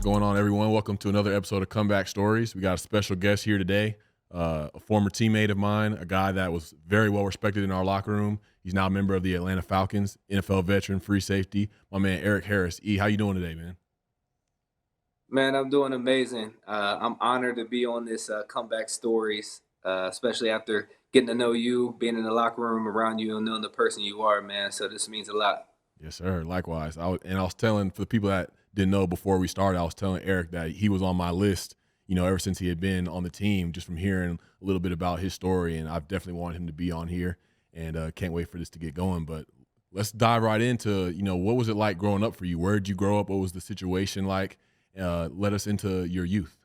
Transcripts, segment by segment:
going on, everyone? Welcome to another episode of Comeback Stories. We got a special guest here today, a former teammate of mine, a guy that was very well respected in our locker room. He's now a member of the Atlanta Falcons, NFL veteran, free safety. My man Erik Harris. E, how you doing today, man? Man, I'm doing amazing. I'm honored to be on this comeback stories, especially after getting to know you, being in the locker room around you, and knowing the person you are, man. So this means a lot. Yes, sir. Likewise. I was telling, for the people that didn't know before we started, I was telling Erik that he was on my list, ever since he had been on the team, just from hearing a little bit about his story. And I've definitely wanted him to be on here, and can't wait for this to get going. But let's dive right into, what was it like growing up for you? Where did you grow up? What was the situation like? Let us into your youth.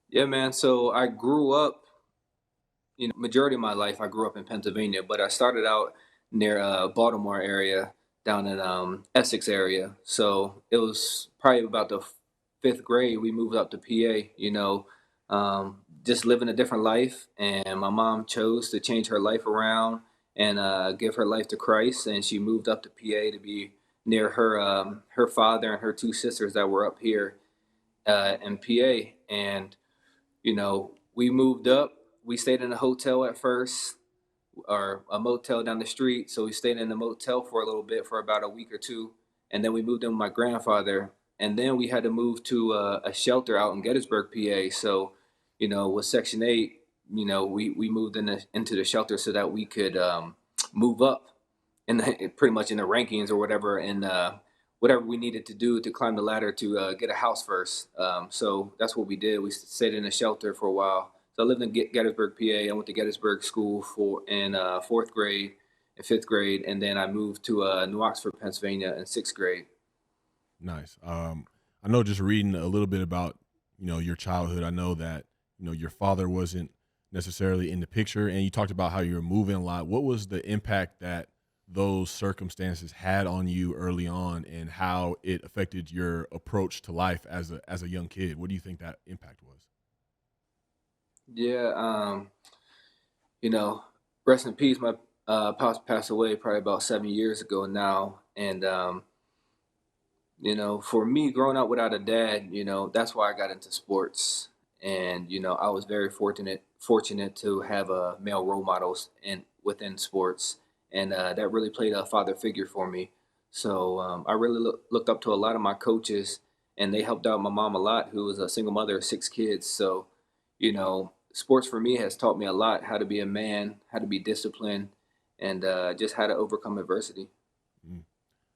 Yeah, man. So I grew up, majority of my life I grew up in Pennsylvania, but I started out near Baltimore area, down in Essex area. So it was probably about the fifth grade we moved up to PA. Just living a different life, and my mom chose to change her life around and give her life to Christ, and she moved up to PA to be near her father and her two sisters that were up here in PA. And we moved up. We stayed in a hotel at first, or a motel down the street. So we stayed in the motel for a little bit, for about a week or two, and then we moved in with my grandfather. And then we had to move to a shelter out in Gettysburg, PA. So, with Section 8, we moved into the shelter so that we could move up pretty much in the rankings or whatever, and whatever we needed to do to climb the ladder to get a house first. So that's what we did. We stayed in a shelter for a while. So I lived in Gettysburg, PA. I went to Gettysburg School in fourth grade and fifth grade, and then I moved to New Oxford, Pennsylvania, in sixth grade. Nice. I know, just reading a little bit about, your childhood, I know that, your father wasn't necessarily in the picture, and you talked about how you were moving a lot. What was the impact that those circumstances had on you early on, and how it affected your approach to life as a young kid? What do you think that impact was? Yeah, you know, rest in peace. My pops passed away probably about 7 years ago now, and for me, growing up without a dad, that's why I got into sports. And I was very fortunate to have male role models within sports, and that really played a father figure for me. So I really looked up to a lot of my coaches, and they helped out my mom a lot, who was a single mother of six kids. So sports for me has taught me a lot: how to be a man, how to be disciplined, and just how to overcome adversity. Mm.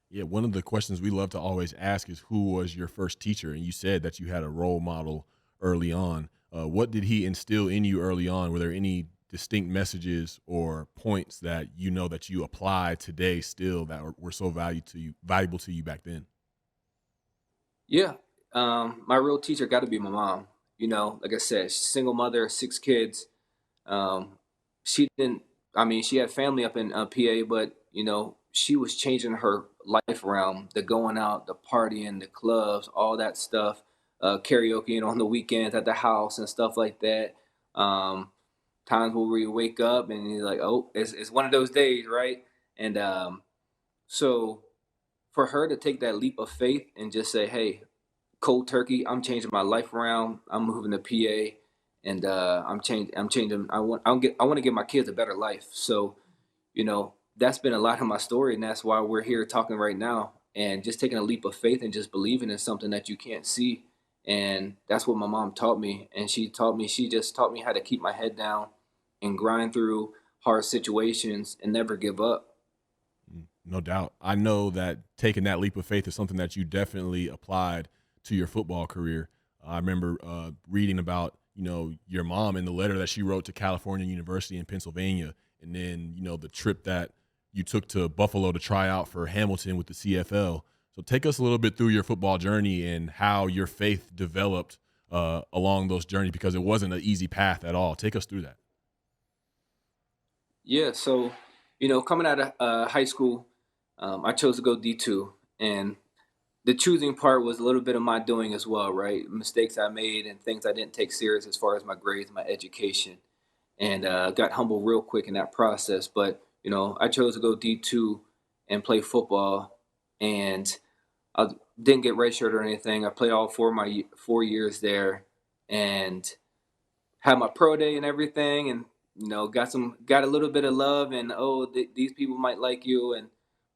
Yeah, one of the questions we love to always ask is, who was your first teacher? And you said that you had a role model early on. What did he instill in you early on? Were there any distinct messages or points that that you apply today still that were so valuable to you back then? Yeah. My real teacher got to be my mom. Like I said, single mother, six kids. Um, she didn't, I mean, she had family up in PA, but, she was changing her life around, the going out, the partying, the clubs, all that stuff, karaoke on the weekends at the house and stuff like that. Um, Times where we wake up and you're like, oh, it's one of those days, right? And so for her to take that leap of faith and just say, hey, cold turkey, I'm changing my life around. I'm moving to PA, and I'm changing. I want to give my kids a better life. So, that's been a lot of my story, and that's why we're here talking right now. And just taking a leap of faith and just believing in something that you can't see. And that's what my mom taught me. And she just taught me how to keep my head down and grind through hard situations and never give up. No doubt. I know that taking that leap of faith is something that you definitely applied to your football career. I remember reading about, your mom and the letter that she wrote to California University in Pennsylvania, and then, the trip that you took to Buffalo to try out for Hamilton with the CFL. So take us a little bit through your football journey and how your faith developed along those journeys, because it wasn't an easy path at all. Take us through that. Yeah. So, coming out of high school, I chose to go D2, and the choosing part was a little bit of my doing as well, right? Mistakes I made and things I didn't take serious as far as my grades, my education, and got humbled real quick in that process. But I chose to go D2 and play football, and I didn't get redshirt or anything. I played all 4 years there, and had my pro day and everything, and got a little bit of love, and these people might like you, and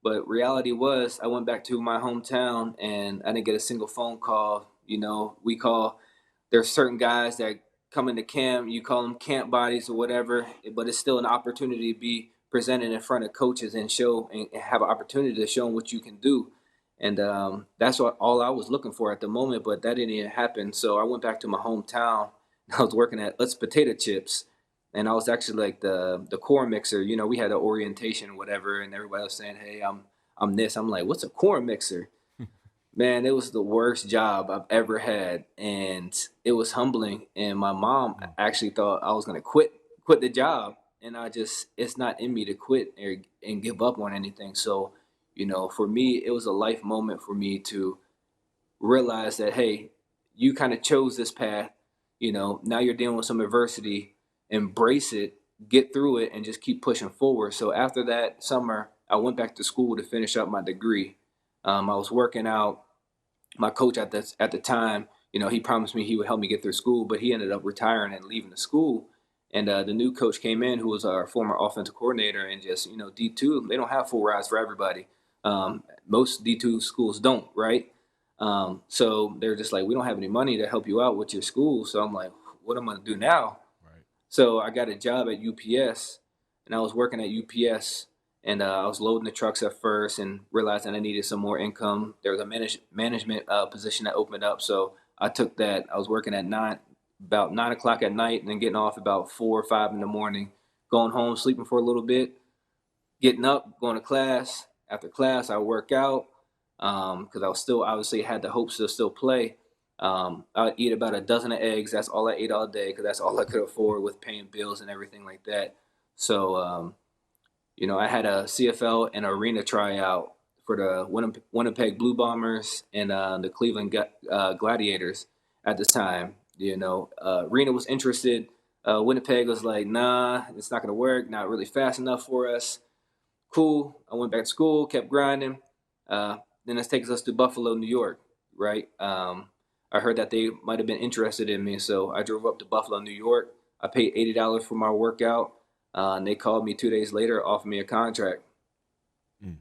but reality was I went back to my hometown and I didn't get a single phone call. We call there's certain guys that come into camp, you call them camp bodies or whatever, but it's still an opportunity to be presented in front of coaches and show and have an opportunity to show them what you can do. And that's what all I was looking for at the moment, but that didn't even happen. So I went back to my hometown. I was working at Let's Potato Chips, and I was actually like the corn mixer. We had an orientation or whatever, and everybody was saying, "Hey, I'm this." I'm like, "What's a corn mixer?" Man, it was the worst job I've ever had, and it was humbling. And my mom Mm. actually thought I was gonna quit the job, and it's not in me to quit and give up on anything. So, for me, it was a life moment for me to realize that, hey, you kind of chose this path. Now you're dealing with some adversity. Embrace it, get through it, and just keep pushing forward. So after that summer, I went back to school to finish up my degree. I was working out. My coach at the time, he promised me he would help me get through school, but he ended up retiring and leaving the school. And the new coach came in, who was our former offensive coordinator, and just D2, they don't have full rides for everybody. Most D2 schools don't, right? So they're just like, we don't have any money to help you out with your school. So I'm like, what am I gonna do now? Right. So I got a job at UPS, and I was working at UPS, and I was loading the trucks at first, and realized that I needed some more income. There was a management position that opened up, so I took that. I was working at about 9 o'clock at night, and then getting off about 4 or 5 in the morning, going home, sleeping for a little bit, getting up, going to class. After class, I work out because I was still obviously had the hopes to still play. I'd eat about a dozen of eggs. That's all I ate all day because that's all I could afford with paying bills and everything like that. So, I had a CFL and arena tryout for the Winnipeg Blue Bombers and the Cleveland Gladiators at the time. Arena was interested. Winnipeg was like, nah, it's not going to work. Not really fast enough for us. Cool. I went back to school, kept grinding. Then this takes us to Buffalo, New York, right? I heard that they might have been interested in me, so I drove up to Buffalo, New York. I paid $80 for my workout, and they called me 2 days later, offered me a contract. Mm.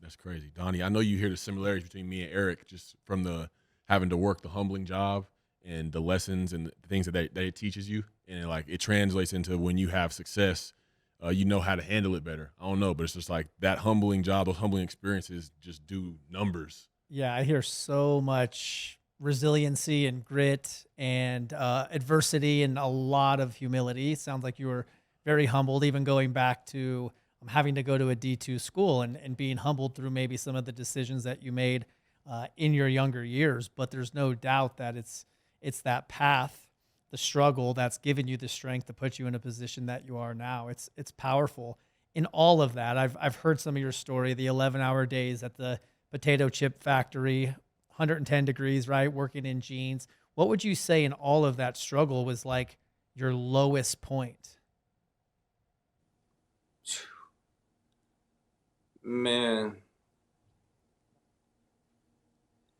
That's crazy, Donnie. I know you hear the similarities between me and Erik, just from the having to work the humbling job and the lessons and the things that it teaches you, and like it translates into when you have success, you know how to handle it better. I don't know, but it's just like that humbling job, those humbling experiences just do numbers. Yeah, I hear so much resiliency and grit and adversity and a lot of humility. Sounds like you were very humbled, even going back to having to go to a D2 school and being humbled through maybe some of the decisions that you made in your younger years. But there's no doubt that it's that path, the struggle that's given you the strength to put you in a position that you are now. It's powerful. In all of that, I've heard some of your story, the 11-hour days at the potato chip factory, 110 degrees, right? Working in jeans. What would you say in all of that struggle was like your lowest point? Man,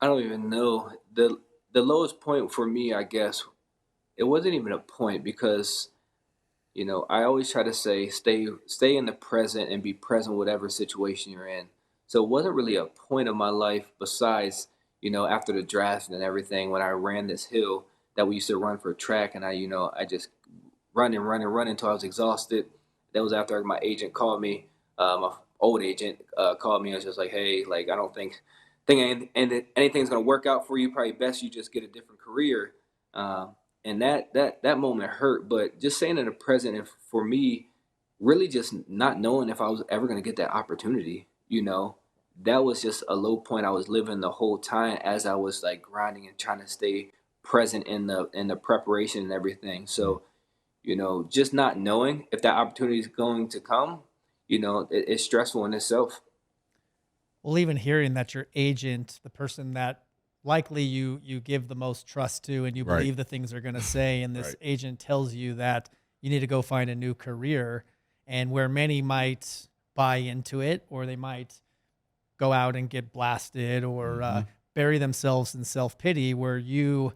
I don't even know. The lowest point for me, I guess, it wasn't even a point because I always try to say stay in the present and be present whatever situation you're in. So it wasn't really a point of my life besides, after the draft and everything when I ran this hill that we used to run for track, and I just run and run and run until I was exhausted. That was after my agent called me, my old agent called me and was just like, hey, like I don't think anything's gonna work out for you. Probably best you just get a different career. And that moment hurt, but just saying in the present, and for me, really just not knowing if I was ever going to get that opportunity, that was just a low point I was living the whole time as I was like grinding and trying to stay present in the preparation and everything. Mm. So, just not knowing if that opportunity is going to come, it's stressful in itself. Well, even hearing that your agent, the person that likely you give the most trust to and you Right. believe the things they're going to say, and this Right. agent tells you that you need to go find a new career, and where many might buy into it or they might go out and get blasted or Hmm. bury themselves in self pity, where you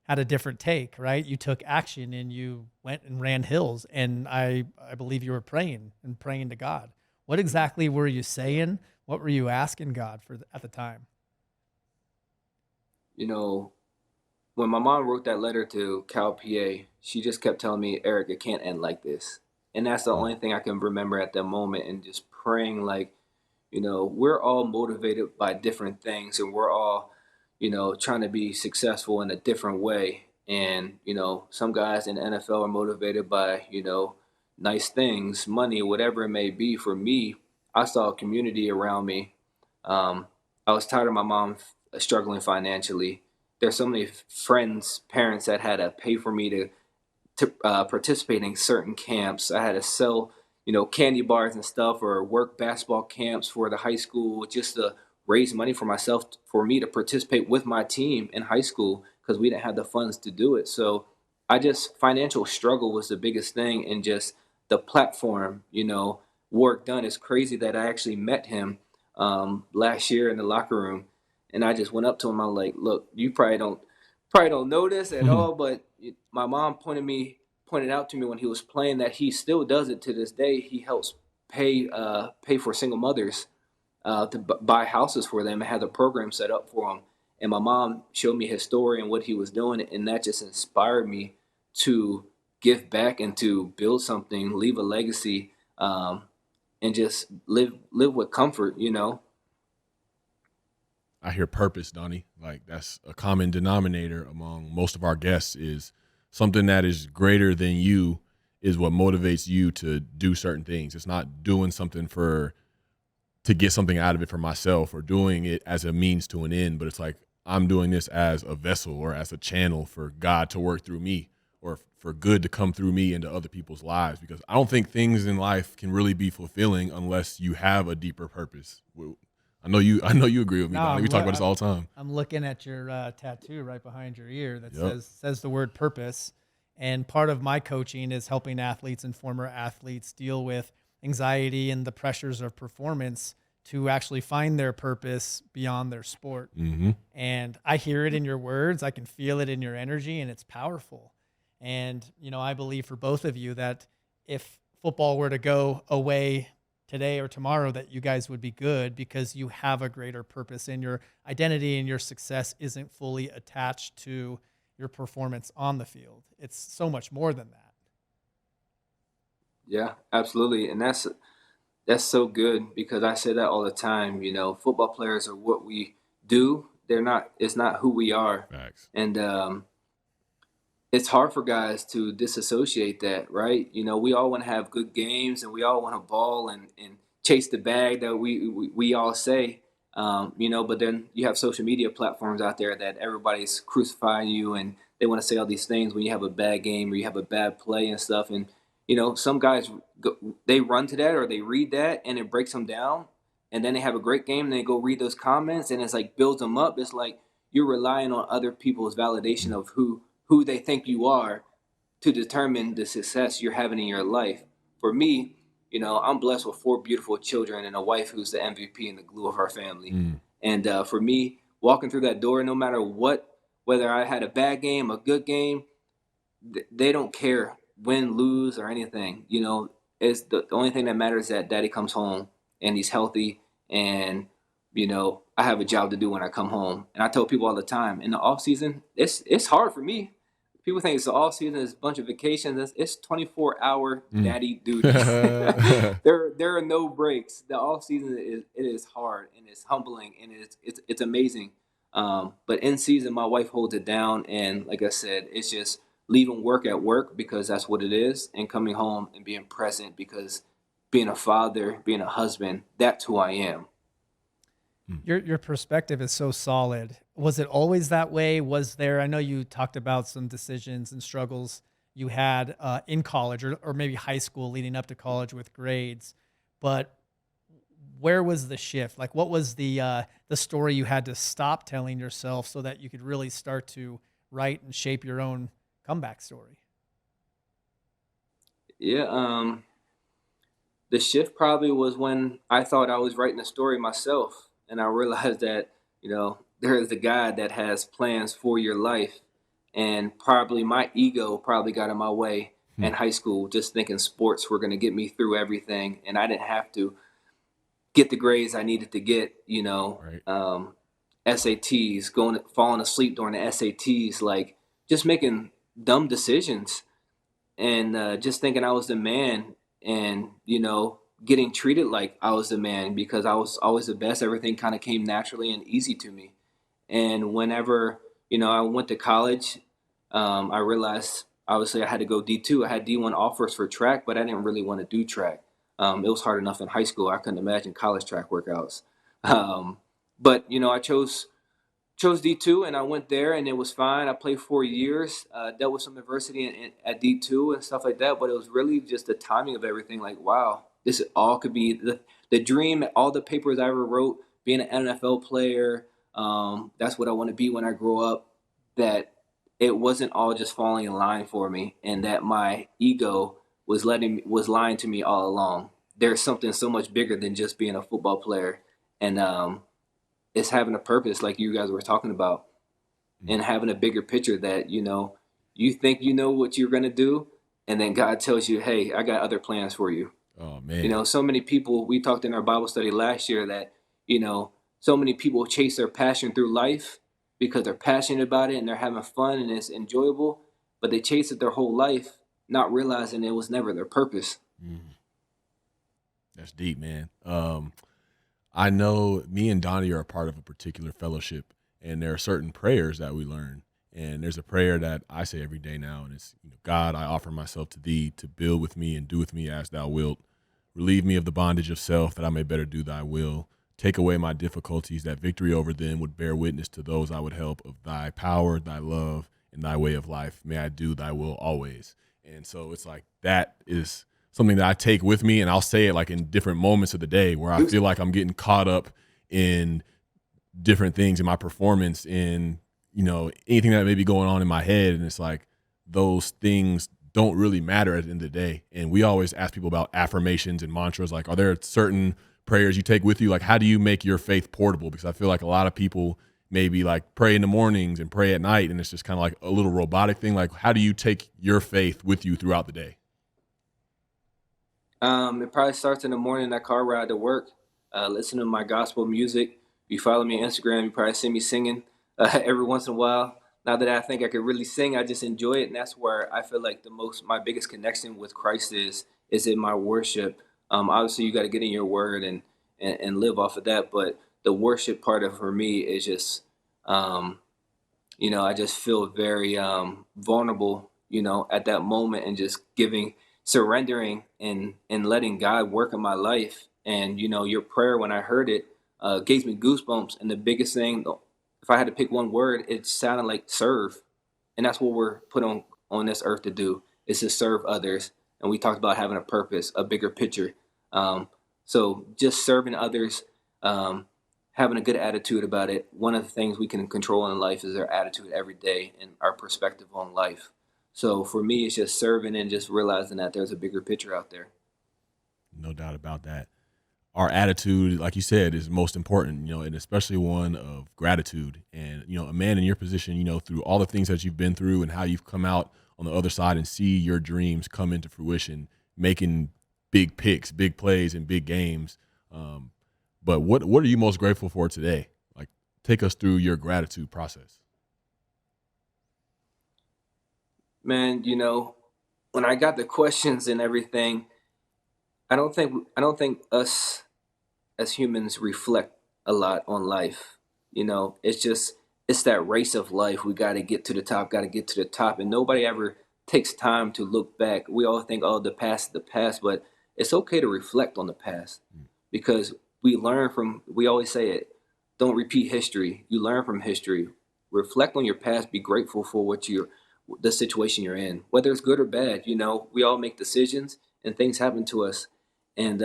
had a different take, right? You took action and you went and ran hills. And I believe you were praying and praying to God. What exactly were you saying? What were you asking God for at the time? You know, when my mom wrote that letter to Cal PA, she just kept telling me, Eric, it can't end like this. And that's the only thing I can remember at that moment, and just praying like, we're all motivated by different things, and we're all, trying to be successful in a different way. And, some guys in the NFL are motivated by, nice things, money, whatever it may be. For me, I saw a community around me. Um, I was tired of my mom struggling financially. There's so many friends, parents that had to pay for me to participate in certain camps. I had to sell, candy bars and stuff, or work basketball camps for the high school just to raise money for myself, for me to participate with my team in high school, because we didn't have the funds to do it. So financial struggle was the biggest thing, and just the platform, work done. It's crazy that I actually met him last year in the locker room, and I just went up to him. I'm like, look, you probably don't know this at all, but my mom pointed out to me when he was playing that he still does it to this day. He helps pay for single mothers to buy houses for them, and had a program set up for them. And my mom showed me his story and what he was doing, and that just inspired me to give back and to build something, leave a legacy, and just live with comfort. I hear purpose, Donnie. Like that's a common denominator among most of our guests is something that is greater than you is what motivates you to do certain things. It's not doing something for to get something out of it for myself or doing it as a means to an end, but it's like I'm doing this as a vessel or as a channel for God to work through me or for good to come through me into other people's lives because I don't think things in life can really be fulfilling unless you have a deeper purpose. I know you agree with me, No, Donnie. We talk about this all the time. I'm looking at your tattoo right behind your ear that Yep. says the word purpose. And part of my coaching is helping athletes and former athletes deal with anxiety and the pressures of performance to actually find their purpose beyond their sport. Hmm. And I hear it in your words, I can feel it in your energy, and it's powerful. And I believe for both of you that if football were to go away today or tomorrow, that you guys would be good because you have a greater purpose, and your identity and your success isn't fully attached to your performance on the field. It's so much more than that. Yeah, absolutely. And that's so good, because I say that all the time. Football players are what we do. They're not. It's not who we are. Facts. And it's hard for guys to disassociate that, right? We all want to have good games, and we all want to ball and chase the bag that we all say. But then you have social media platforms out there that everybody's crucifying you, and they want to say all these things when you have a bad game or you have a bad play and stuff. And some guys they run to that, or they read that, and it breaks them down. And then they have a great game, and they go read those comments, and it's like builds them up. It's like you're relying on other people's validation of who they think you are to determine the success you're having in your life. For me, I'm blessed with four beautiful children and a wife who's the MVP and the glue of our family. Mm. And for me, walking through that door, no matter what, whether I had a bad game, a good game, they don't care, win, lose, or anything. It's the only thing that matters is that daddy comes home and he's healthy, and I have a job to do when I come home. And I tell people all the time, in the off season, it's hard for me. People think it's the off season, it's a bunch of vacations. It's 24-hour Mm. daddy duty. There are no breaks. The off season is hard, and it's humbling, and it's amazing. But in season, my wife holds it down, and like I said, it's just leaving work at work, because that's what it is, and coming home and being present, because being a father, being a husband, that's who I am. Mm. Your perspective is so solid. Was it always that way? Was there? I know you talked about some decisions and struggles you had in college, or maybe high school, leading up to college with grades. But where was the shift? Like, what was the story you had to stop telling yourself so that you could really start to write and shape your own comeback story? Yeah, the shift probably was when I thought I was writing a story myself. and I realized that, there is a God that has plans for your life. And probably my ego probably got in my way Hmm. in high school, just thinking sports were going to get me through everything. And I didn't have to get the grades I needed to get, Right. SATs, falling asleep during the SATs, like just making dumb decisions and just thinking I was the man and, getting treated like I was the man because I was always the best. Everything kind of came naturally and easy to me. And whenever, I went to college, I realized obviously I had to go D2. I had D1 offers for track, but I didn't really want to do track. It was hard enough in high school. I couldn't imagine college track workouts. Um, but, I chose D2 and I went there and it was fine. I played 4 years, dealt with some adversity at D2 and stuff like that. But it was really just the timing of everything. Like, wow, this all could be the dream, all the papers I ever wrote, being an NFL player. That's what I want to be when I grow up. That it wasn't all just falling in line for me and that my ego was lying to me all along. There's something so much bigger than just being a football player. And, it's having a purpose like you guys were talking about and having a bigger picture that you think you know what you're going to do and then God tells you, hey, I got other plans for you. Oh man. So many people, we talked in our Bible study last year that so many people chase their passion through life because they're passionate about it and they're having fun and it's enjoyable, but they chase it their whole life not realizing it was never their purpose. Mm, that's deep, man. I know me and Donnie are a part of a particular fellowship, and there are certain prayers that we learn. And there's a prayer that I say every day now, and it's, God, I offer myself to thee to build with me and do with me as thou wilt. Relieve me of the bondage of self that I may better do thy will. Take away my difficulties, that victory over them would bear witness to those I would help of thy power, thy love, and thy way of life. May I do thy will always. And so it's like that is something that I take with me, and I'll say it like in different moments of the day where I feel like I'm getting caught up in different things in my performance, in anything that may be going on in my head, and it's like those things don't really matter at the end of the day. And we always ask people about affirmations and mantras, like, are there certain prayers you take with you? Like, how do you make your faith portable? Because I feel like a lot of people maybe like pray in the mornings and pray at night, and it's just kind of like a little robotic thing. Like, how do you take your faith with you throughout the day? It probably starts in the morning, that car ride to work, listen to my gospel music. If you follow me on Instagram, you probably see me singing every once in a while. Now that I think I could really sing, I just enjoy it. And that's where I feel like my biggest connection with Christ is in my worship. Obviously you got to get in your word and live off of that. But the worship part of for me is just, um, I just feel very vulnerable, at that moment and just surrendering and letting God work in my life. And your prayer when I heard it gave me goosebumps. And the biggest thing, if I had to pick one word, it sounded like serve. And that's what we're put on this earth to do, is to serve others. And we talked about having a purpose, a bigger picture. So just serving others, having a good attitude about it. One of the things we can control in life is our attitude every day and our perspective on life. So for me, it's just serving and just realizing that there's a bigger picture out there. No doubt about that. Our attitude, like you said, is most important, and especially one of gratitude. And, a man in your position, through all the things that you've been through and how you've come out on the other side and see your dreams come into fruition, making big picks, big plays, and big games. But what are you most grateful for today? Like, take us through your gratitude process. Man, when I got the questions and everything, I don't think us as humans reflect a lot on life. It's that race of life. We got to get to the top, got to get to the top. And nobody ever takes time to look back. We all think, oh, the past is the past, but it's okay to reflect on the past because we always say it, don't repeat history. You learn from history. Reflect on your past, be grateful for the situation you're in, whether it's good or bad. We all make decisions and things happen to us. And,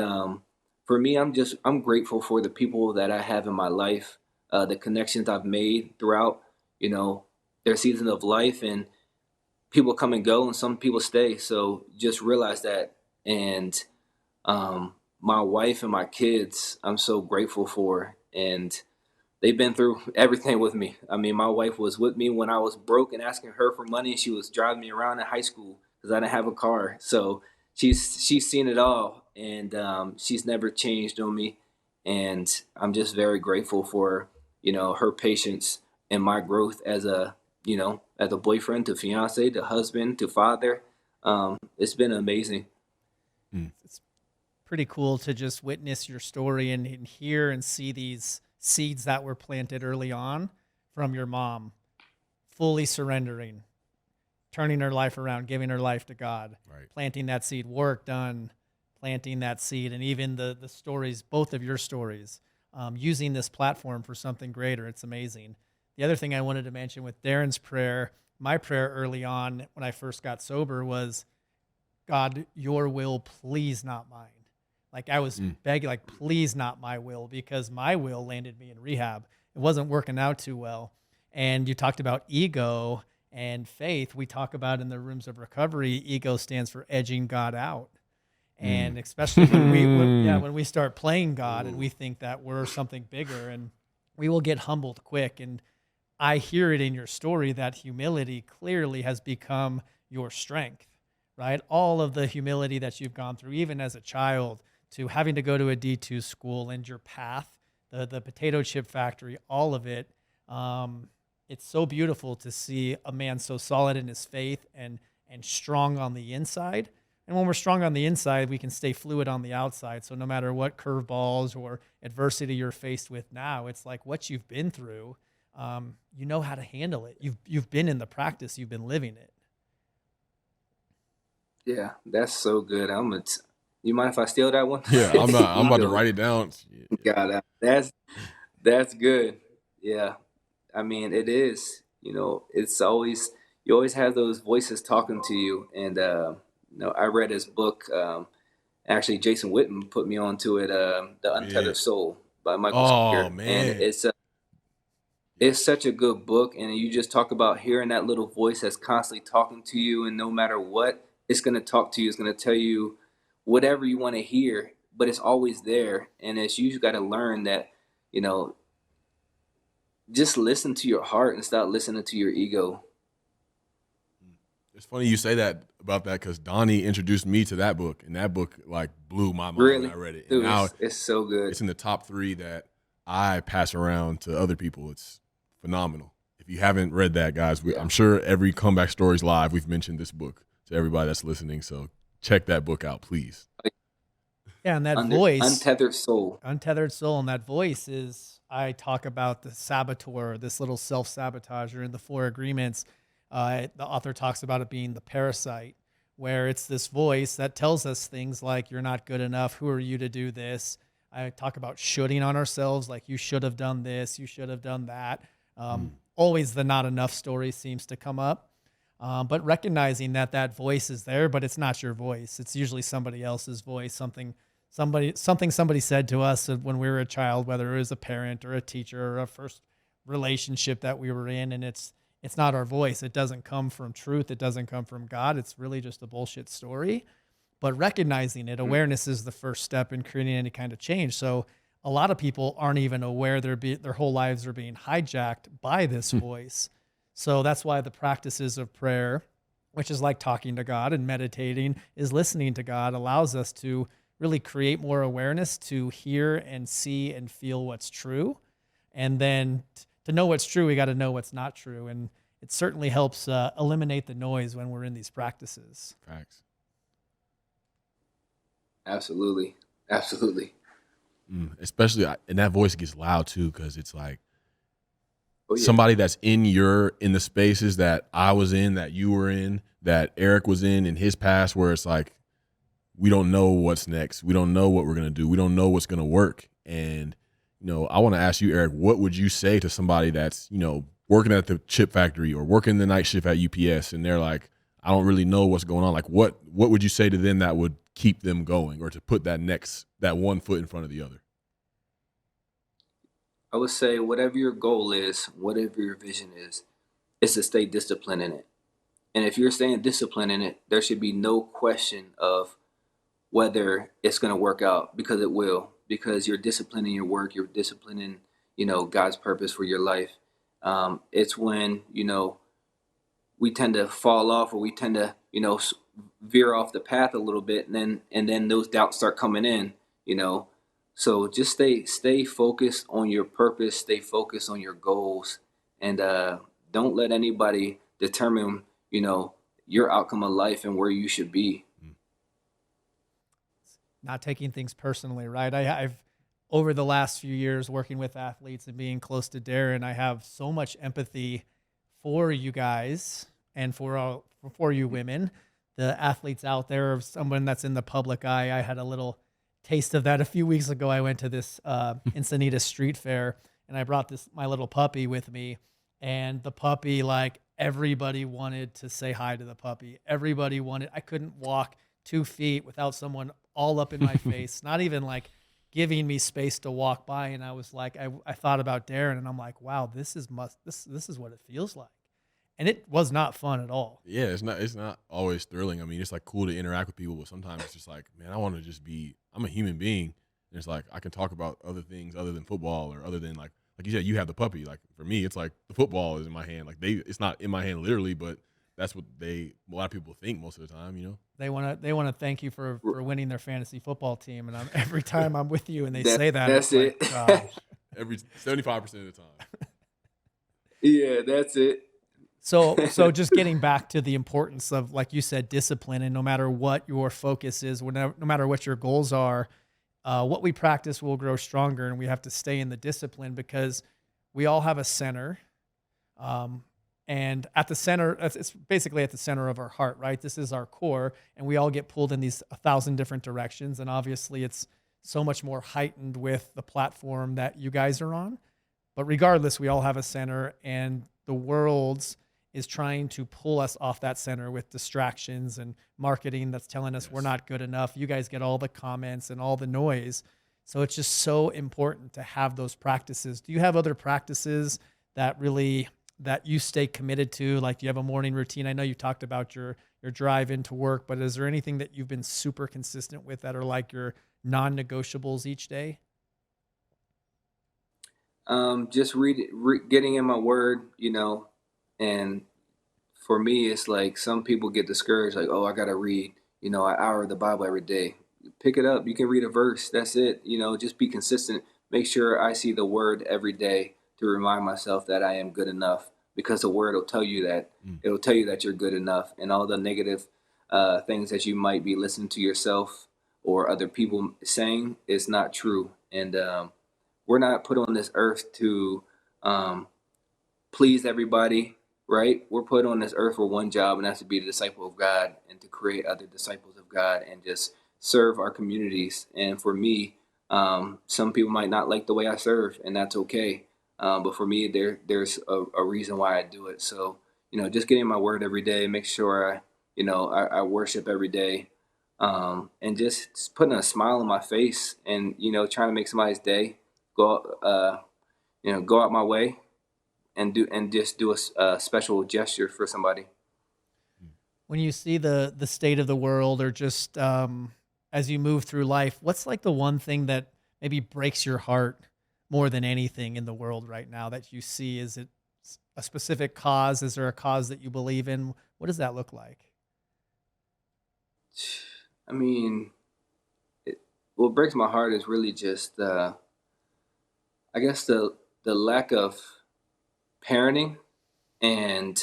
for me, I'm grateful for the people that I have in my life, the connections I've made throughout, their season of life, and people come and go, and some people stay. So just realize that, and my wife and my kids, I'm so grateful for, and they've been through everything with me. I mean, my wife was with me when I was broke and asking her for money. She was driving me around in high school because I didn't have a car. So she's seen it all, and she's never changed on me. And I'm just very grateful for her patience and my growth as a as a boyfriend to fiance to husband to father. It's been amazing. Mm. It's pretty cool to just witness your story and hear and see these seeds that were planted early on from your mom, fully surrendering, turning her life around, giving her life to God, Right. planting that seed, work done, planting that seed, and even the stories, both of your stories, using this platform for something greater. It's amazing. The other thing I wanted to mention with Darren's prayer, my prayer early on when I first got sober was, God, your will, please not mine. Like I was begging, like, please not my will, because my will landed me in rehab. It wasn't working out too well. And you talked about ego and faith. We talk about in the rooms of recovery, ego stands for edging God out. And especially when we start playing God and we think that we're something bigger, and we will get humbled quick. And I hear it in your story that humility clearly has become your strength, right? All of the humility that you've gone through, even as a child, to having to go to a D2 school and your path, the potato chip factory, all of it. It's so beautiful to see a man so solid in his faith and strong on the inside. And when we're strong on the inside, we can stay fluid on the outside. So no matter what curveballs or adversity you're faced with now, it's like what you've been through, you know how to handle it. You've been in the practice, you've been living it. Yeah, that's so good. You mind if I steal that one? Yeah, I'm about to Ego. write it down. God, that's good. Yeah, I mean it is. It's always you always have those voices talking to you, and I read his book. Actually, Jason Witten put me onto it. The Yeah. Untethered Soul by Michael Oh Spear, and man. it's such a good book. And you just talk about hearing that little voice that's constantly talking to you, and no matter what, it's going to talk to you. It's going to tell you whatever you want to hear, but it's always there. And it's you got to learn that, you know, just listen to your heart and stop listening to your ego. It's funny you say that about that because Donnie introduced me to that book, and that book like blew my mind when Really, I read it. And dude, now it's so good. it's in the top 3 that I pass around to other people. It's phenomenal. If you haven't read that, guys, I'm sure every Comeback Stories Live we've mentioned this book to everybody that's listening. So check that book out, please. Yeah, and that voice, Untethered Soul. Untethered Soul, and that voice is, I talk about the saboteur, this little self-sabotager in the 4 agreements. The author talks about it being the parasite, where it's this voice that tells us things like, you're not good enough, who are you to do this? I talk about shoulding on ourselves, like you should have done this, you should have done that. Always the not enough story seems to come up. But recognizing that voice is there, but it's not your voice. It's usually somebody else's voice, something somebody said to us when we were a child, whether it was a parent or a teacher or a first relationship that we were in, and it's not our voice. It doesn't come from truth. It doesn't come from God. It's really just a bullshit story. But recognizing it, awareness is the first step in creating any kind of change. So a lot of people aren't even aware their whole lives are being hijacked by this voice. So that's why the practices of prayer, which is like talking to God and meditating, is listening to God, allows us to really create more awareness to hear and see and feel what's true. And then to know what's true, we got to know what's not true. And it certainly helps eliminate the noise when we're in these practices. Facts. Absolutely. Especially, and that voice gets loud too, because it's like Oh, yeah. somebody that's in the spaces that I was in, that you were in, that Erik was in his past, where it's like, we don't know what's next. We don't know what we're going to do. We don't know what's going to work. And, I want to ask you, Erik, what would you say to somebody that's, working at the chip factory or working the night shift at UPS, and they're like, I don't really know what's going on. Like, what would you say to them that would keep them going, or to put that one foot in front of the other? I would say whatever your goal is, whatever your vision is to stay disciplined in it. And if you're staying disciplined in it, there should be no question of whether it's going to work out, because it will. because you're disciplining your work, you're disciplining, God's purpose for your life. It's when, we tend to fall off, or we tend to, veer off the path a little bit, and then those doubts start coming in, you know. So just stay focused on your purpose, stay focused on your goals, and don't let anybody determine, your outcome of life and where you should be. Not taking things personally, right? I've over the last few years working with athletes and being close to Darren, I have so much empathy for you guys and for you women, the athletes out there, of someone that's in the public eye. I had a little taste of that a few weeks ago. I went to this Encinitas street fair, and I brought my little puppy with me, and the puppy, like, everybody wanted to say hi to the puppy. Everybody wanted. I couldn't walk 2 feet without someone all up in my face, not even like giving me space to walk by. And I was like, I thought about Darren, and I'm like, wow, this is what it feels like. And it was not fun at all. Yeah, it's not always thrilling. I mean, it's like cool to interact with people, but sometimes it's just like, man, I want to just be. I'm a human being. And it's like I can talk about other things other than football, or other than like you said, you have the puppy. Like for me, it's like the football is in my hand. Like it's not in my hand literally, but that's what a lot of people think most of the time. They want to thank you for winning their fantasy football team, and every time I'm with you and they say that, That's it. Like, gosh. Every 75% of the time. Yeah, that's it. So just getting back to the importance of, like you said, discipline, and no matter what your focus is, no matter what your goals are, what we practice will grow stronger, and we have to stay in the discipline because we all have a center. And at the center, it's basically at the center of our heart, right? This is our core, and we all get pulled in these 1,000 different directions. And obviously it's so much more heightened with the platform that you guys are on. But regardless, we all have a center, and the world's is trying to pull us off that center with distractions and marketing that's telling us we're not good enough. You guys get all the comments and all the noise. So it's just so important to have those practices. Do you have other practices that you stay committed to? Like, do you have a morning routine? I know you talked about your drive into work, but is there anything that you've been super consistent with that are like your non-negotiables each day? Just getting in my word, and for me, it's like some people get discouraged, like, oh, I got to read, an hour of the Bible every day. Pick it up. You can read a verse. That's it. Just be consistent. Make sure I see the word every day to remind myself that I am good enough, because the word will tell you that. It'll tell you that you're good enough, and all the negative things that you might be listening to yourself or other people saying is not true. And we're not put on this earth to please everybody, right? We're put on this earth for one job, and that's to be the disciple of God and to create other disciples of God and just serve our communities. And for me, some people might not like the way I serve, and that's okay. But for me, there's a reason why I do it. So, just getting my word every day, make sure I worship every day, and just putting a smile on my face, and trying to make somebody's day. Go out my way and just do a special gesture for somebody. When you see the state of the world, or just as you move through life, what's like the one thing that maybe breaks your heart more than anything in the world right now that you see? Is it a specific cause? Is there a cause that you believe in? What does that look like? I mean, what breaks my heart is really just, I guess, the lack of parenting, and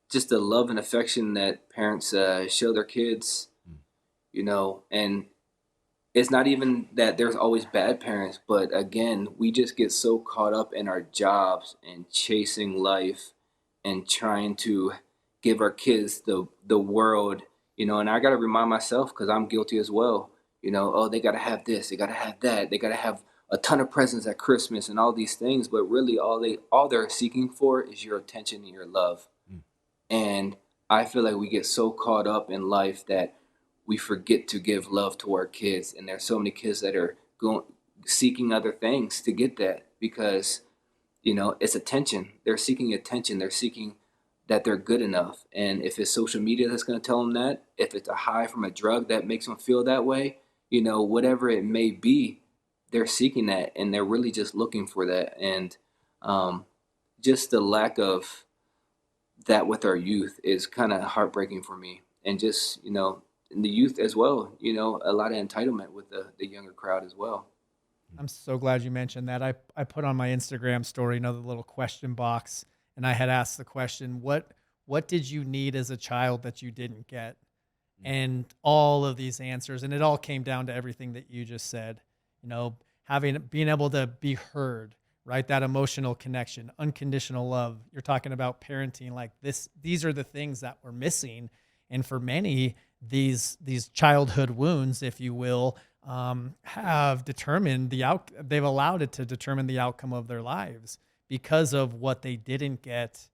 just the love and affection that parents show their kids, and it's not even that there's always bad parents, but again, we just get so caught up in our jobs and chasing life and trying to give our kids the world, and I got to remind myself, because I'm guilty as well, oh, they got to have this, they got to have that, they got to have a ton of presents at Christmas and all these things, but really all they're seeking for is your attention and your love. And I feel like we get so caught up in life that we forget to give love to our kids. And there's so many kids that are seeking other things to get that, because, it's attention. They're seeking attention. They're seeking that they're good enough. And if it's social media that's going to tell them that, if it's a high from a drug that makes them feel that way, whatever it may be, they're seeking that and they're really just looking for that. And um, just the lack of that with our youth is kind of heartbreaking for me. And just, in the youth as well, a lot of entitlement with the younger crowd as well. I'm so glad you mentioned that. I put on my Instagram story another little question box, and I had asked the question, what did you need as a child that you didn't get? And all of these answers, and it all came down to everything that you just said. You know, being able to be heard, right? That emotional connection, unconditional love. You're talking about parenting like this. These are the things that we're missing, and for many, these childhood wounds, if you will, have determined they've allowed it to determine the outcome of their lives because of what they didn't get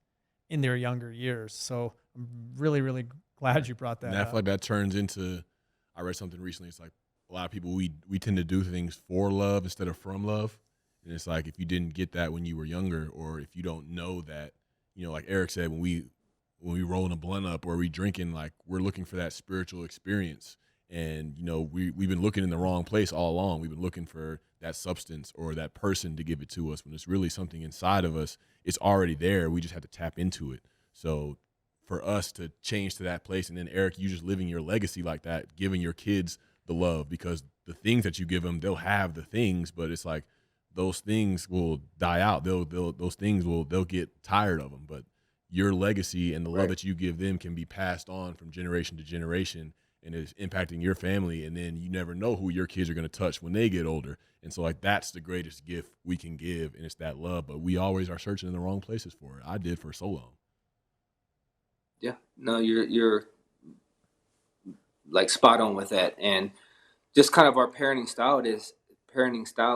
in their younger years. So I'm really, really glad you brought And that I feel up. like that turns into, I read something recently. It's like a lot of people, we tend to do things for love instead of from love. And it's like if you didn't get that when you were younger, or if you don't know that, like Eric said, when we rolling a blunt up or we drinking, like we're looking for that spiritual experience. And we've been looking in the wrong place all along. We've been looking for that substance or that person to give it to us when it's really something inside of us. It's already there. We just have to tap into it. So for us to change to that place, and then Eric, you just living your legacy like that, giving your kids the love, because the things that you give them, they'll have the things, but it's like those things will die out. They'll get tired of them. But your legacy and the love Right. that you give them can be passed on from generation to generation, and it's impacting your family. And then you never know who your kids are going to touch when they get older. And so like that's the greatest gift we can give, and it's that love. But we always are searching in the wrong places for it. I did for so long. Yeah. No, you're like spot on with that. And just kind of our parenting style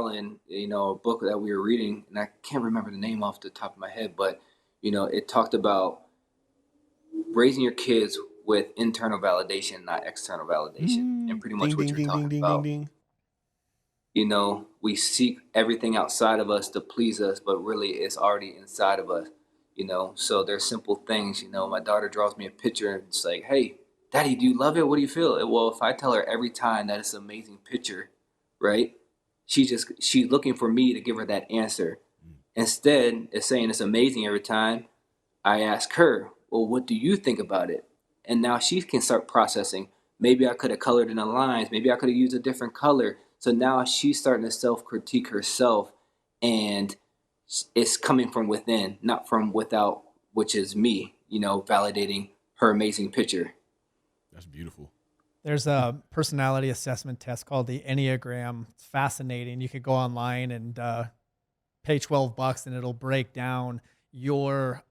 in, a book that we were reading, and I can't remember the name off the top of my head, but it talked about raising your kids with internal validation, not external validation. And pretty Ding, much what ding, you're ding, ding, talking ding, ding, about. ding. We seek everything outside of us to please us, but really it's already inside of us. So there's simple things. My daughter draws me a picture and it's like, hey, daddy, do you love it? What do you feel? Well, if I tell her every time that it's an amazing picture, right? She's looking for me to give her that answer. Instead of saying it's amazing every time, I ask her, well, what do you think about it? And now she can start processing. Maybe I could have colored in the lines. Maybe I could have used a different color. So now she's starting to self critique herself, and it's coming from within, not from without, which is me, validating her amazing picture. That's beautiful. There's a personality assessment test called the Enneagram. It's fascinating. You could go online and pay $12 and it'll break down your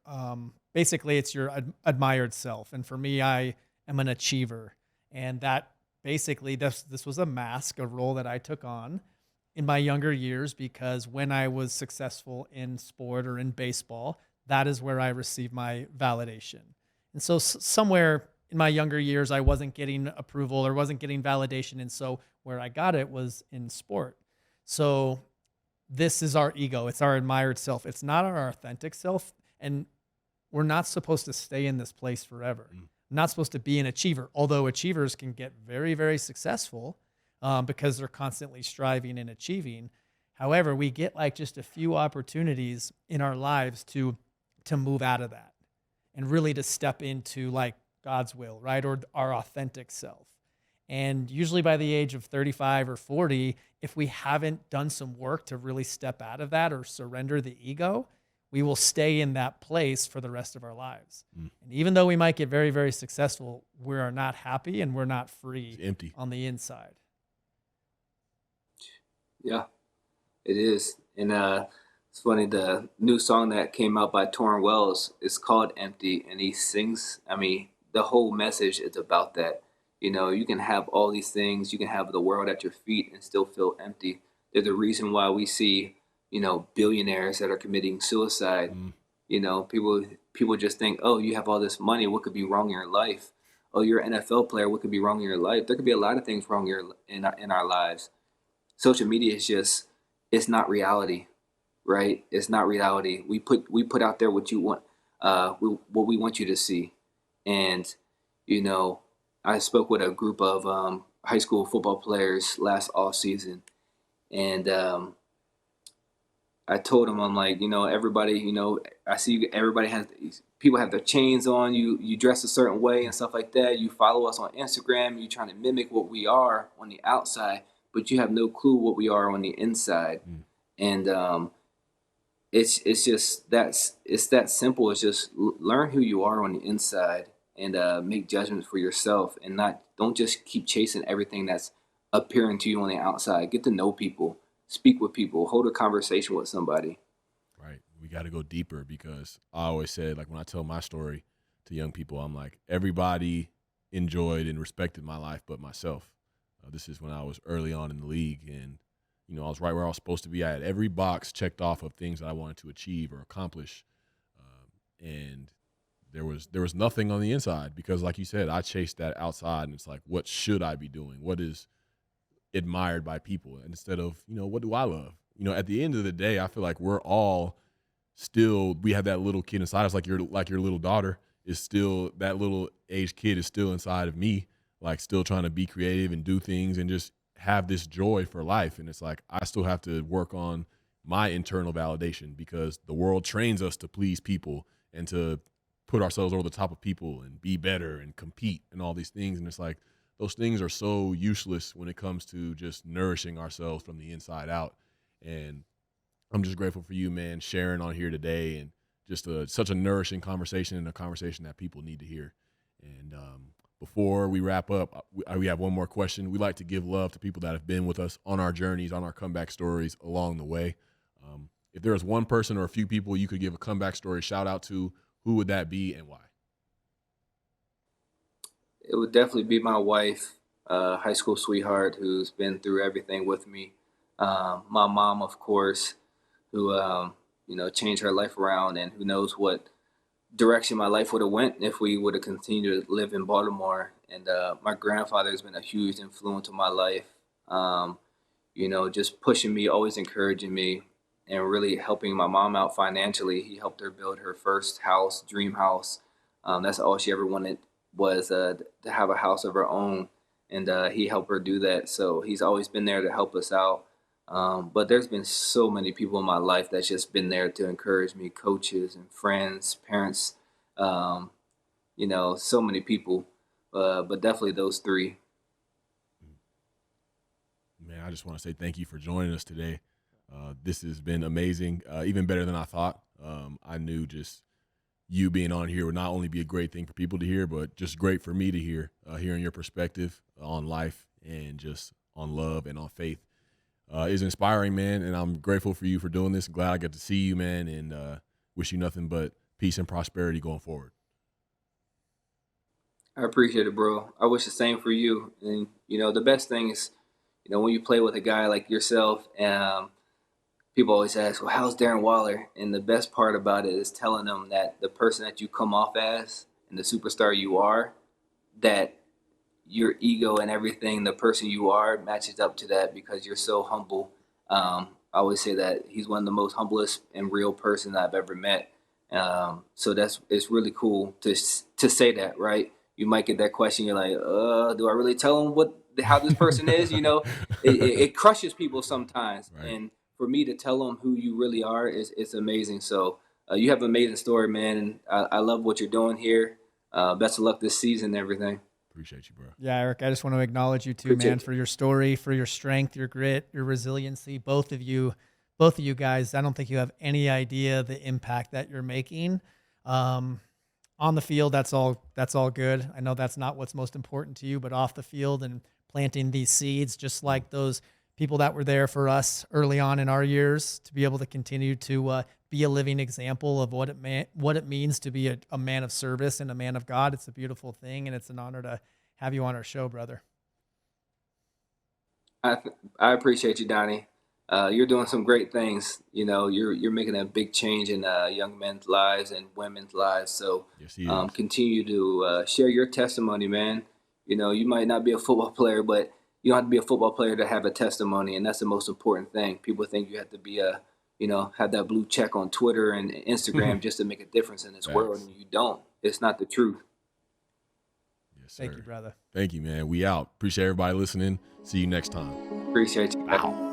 basically it's your admired self. And for me, I am an achiever. And that basically this was a mask, a role that I took on in my younger years because when I was successful in sport or in baseball, that is where I received my validation. And so somewhere in my younger years, I wasn't getting approval or wasn't getting validation. And so where I got it was in sport. So this is our ego. It's our admired self. It's not our authentic self. And we're not supposed to stay in this place forever. Not supposed to be an achiever, although achievers can get very, very successful because they're constantly striving and achieving. However, we get like just a few opportunities in our lives to move out of that and really to step into like God's will, right? Or our authentic self. And usually by the age of 35 or 40, if we haven't done some work to really step out of that or surrender the ego, we will stay in that place for the rest of our lives. And even though we might get very, very successful, we are not happy and we're not free It's empty. on the inside. Yeah, it is. And it's funny, the new song that came out by Torrin Wells is called Empty, and he sings, I mean, the whole message is about that. You can have all these things, you can have the world at your feet and still feel empty. There's a reason why we see, billionaires that are committing suicide. People just think, oh, you have all this money, what could be wrong in your life? Oh, you're an NFL player, what could be wrong in your life? There could be a lot of things wrong in our lives. Social media is just, it's not reality, right? It's not reality. We put out there what you want, what we want you to see. And I spoke with a group of high school football players last off season, And I told him, I'm like, everybody, I see everybody people have their chains on. You dress a certain way and stuff like that. You follow us on Instagram. You're trying to mimic what we are on the outside, but you have no clue what we are on the inside. Mm. And it's just it's that simple. It's just learn who you are on the inside and make judgments for yourself, and don't just keep chasing everything that's appearing to you on the outside. Get to know people, speak with people, hold a conversation with somebody. Right. We got to go deeper because I always said, like, when I tell my story to young people, I'm like, everybody enjoyed and respected my life but myself. This is when I was early on in the league, and I was right where I was supposed to be. I had every box checked off of things that I wanted to achieve or accomplish, and there was nothing on the inside because, like you said, I chased that outside, and it's like, what should I be doing? What is admired by people? And instead of, what do I love? At the end of the day, I feel like we're all we have that little kid inside us, like your little daughter is still, that little age kid is still inside of me, like still trying to be creative and do things and just have this joy for life. And it's like, I still have to work on my internal validation because the world trains us to please people and to put ourselves over the top of people and be better and compete and all these things. And it's like, those things are so useless when it comes to just nourishing ourselves from the inside out. And I'm just grateful for you, man, sharing on here today, and just such a nourishing conversation, and a conversation that people need to hear. And before we wrap up, we have one more question. We like to give love to people that have been with us on our journeys, on our comeback stories along the way. If there was one person or a few people you could give a comeback story shout out to, who would that be and why? It would definitely be my wife, high school sweetheart, who's been through everything with me. My mom, of course, who changed her life around, and who knows what direction my life would have went if we would have continued to live in Baltimore. And my grandfather has been a huge influence on my life. Just pushing me, always encouraging me, and really helping my mom out financially. He helped her build her first house, dream house. That's all she ever wanted, was to have a house of her own, and he helped her do that. So he's always been there to help us out. But there's been so many people in my life that's just been there to encourage me, coaches and friends, parents, so many people. But definitely those three. Man, I just want to say thank you for joining us today. This has been amazing, even better than I thought. I knew just you being on here would not only be a great thing for people to hear, but just great for me to hear, hearing your perspective on life and just on love and on faith. Is inspiring, man, and I'm grateful for you for doing this. Glad I get to see you, man, and wish you nothing but peace and prosperity going forward. I appreciate it, bro. I wish the same for you. And the best thing is, when you play with a guy like yourself, people always ask, well, how's Darren Waller? And the best part about it is telling them that the person that you come off as and the superstar you are, that your ego and everything, the person you are, matches up to that because you're so humble. I always say that he's one of the most humblest and real person I've ever met. So it's really cool to say that, right? You might get that question. You're like, do I really tell him how this person is? It crushes people sometimes. Right. And for me to tell them who you really are it's amazing. So you have an amazing story, man. And I love what you're doing here. Best of luck this season and everything. Appreciate you, bro. Yeah, Erik, I just want to acknowledge you too, man, for your story, for your strength, your grit, your resiliency. Both of you guys, I don't think you have any idea the impact that you're making. On the field, that's all good. I know that's not what's most important to you, but off the field and planting these seeds, just like those people that were there for us early on in our years, to be able to continue to be a living example of what it means to be a man of service and a man of God. It's a beautiful thing, and it's an honor to have you on our show, brother. I appreciate you, Donnie. You're doing some great things. You're making a big change in young men's lives and women's lives. So yes, continue to share your testimony, man. You might not be a football player, but you don't have to be a football player to have a testimony, and that's the most important thing. People think you have to be have that blue check on Twitter and Instagram just to make a difference in this world, and you don't. It's not the truth. Yes, sir. Thank you, brother. Thank you, man. We out. Appreciate everybody listening. See you next time. Appreciate you. Wow.